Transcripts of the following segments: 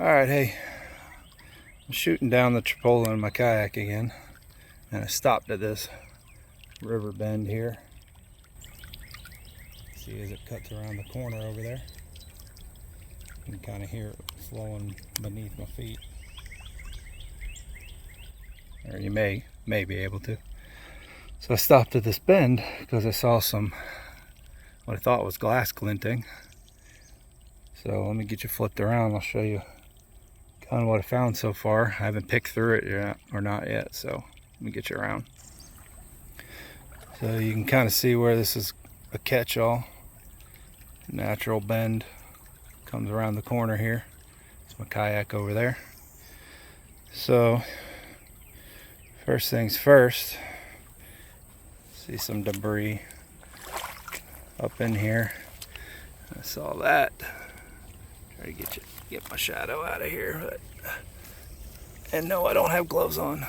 Alright, hey, I'm shooting down the Chipola in my kayak again, and I stopped at this river bend here. See as it cuts around the corner over there. You can kind of hear it flowing beneath my feet. Or you may be able to. So I stopped at this bend because I saw some, what I thought was glass glinting. So let me get you flipped around. I'll show you kind of what I found so far. I haven't picked through it yet, or not yet, so let me get you around. So you can kind of see where this is a catch-all. Natural bend comes around the corner here. It's my kayak over there. So first things first, see some debris up in here. I saw that. Try to get my shadow out of here, but and no, I don't have gloves on.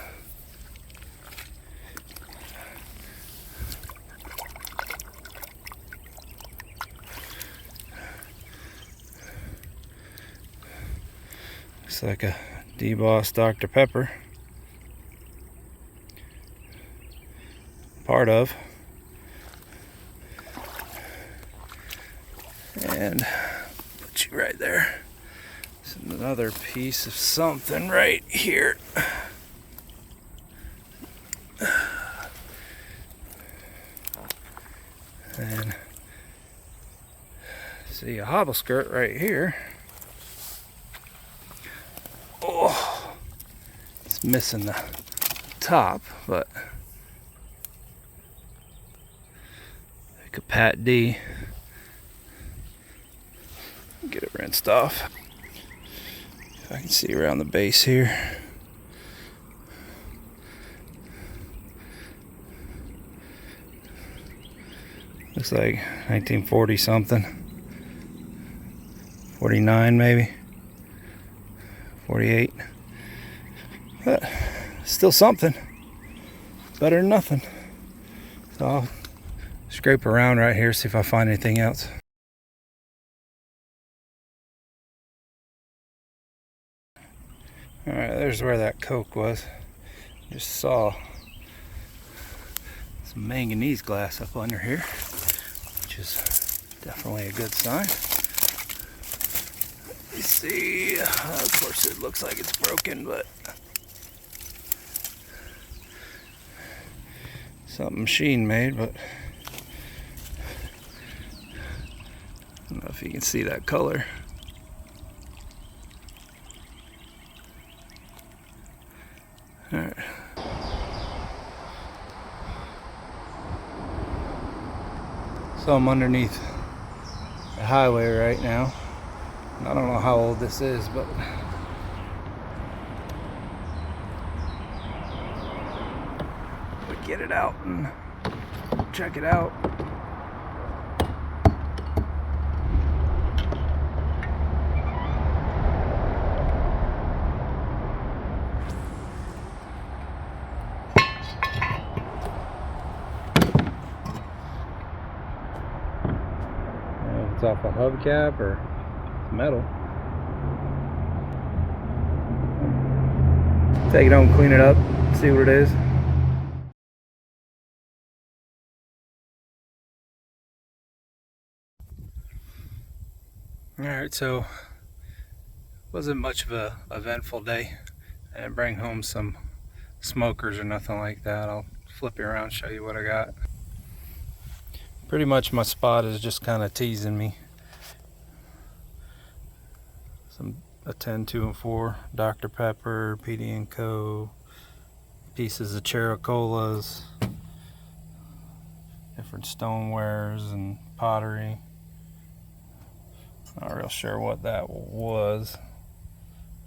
Looks like a debossed Dr. Pepper. Part of. And put you right there. There's another piece of something right here. And see a hobble skirt right here. Oh, it's missing the top, but like a Pat D. Get it rinsed off. If I can see around the base here. Looks like 1940 something. 49 maybe. 48. But still something. Better than nothing. So I'll scrape around right here, see if I find anything else. Alright, there's where that Coke was. Just saw some manganese glass up under here, which is definitely a good sign. Let me see. Of course, it looks like it's broken, but something machine made, but I don't know if you can see that color. All right. So I'm underneath the highway right now. I don't know how old this is, but we get it out and check it out. It's off a hubcap or metal. Take it home, clean it up, see what it is. Alright, so wasn't much of a eventful day. I didn't bring home some smokers or nothing like that. I'll flip you around and show you what I got. Pretty much my spot is just kind of teasing me. A 10, 2, and 4 Dr. Pepper, PD & Co, pieces of Chipolas, different stonewares and pottery. Not real sure what that was.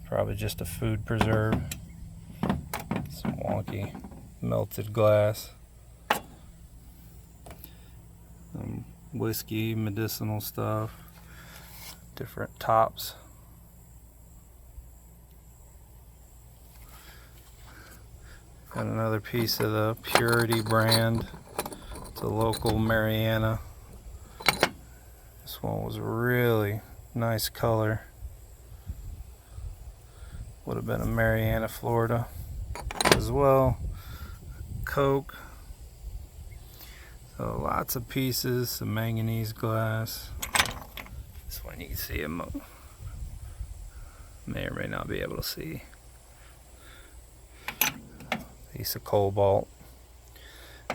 Probably just a food preserve. Some wonky melted glass. Whiskey, medicinal stuff, different tops. Got another piece of the Purity brand. It's a local Mariana. This one was really nice color. would have been in Marianna, Florida as well. Coke. So lots of pieces, some manganese glass. This one you can see it may or may not be able to see. Piece of cobalt.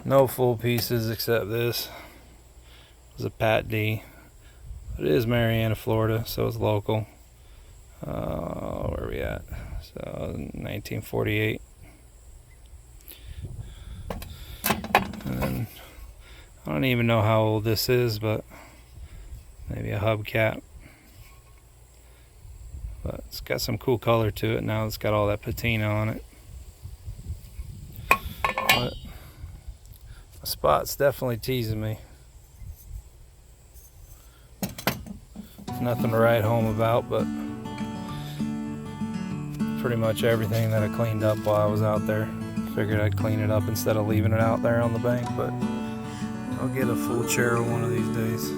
No full pieces except this. It was a Pat D. It is Marianna, Florida, so it's local. Where are we at? So 1948. And then I don't even know how old this is, but maybe a hubcap. But it's got some cool color to it now. It's got all that patina on it. But the spot's definitely teasing me. Nothing to write home about, but pretty much everything that I cleaned up while I was out there. Figured I'd clean it up instead of leaving it out there on the bank, but I'll get a full chair one of these days.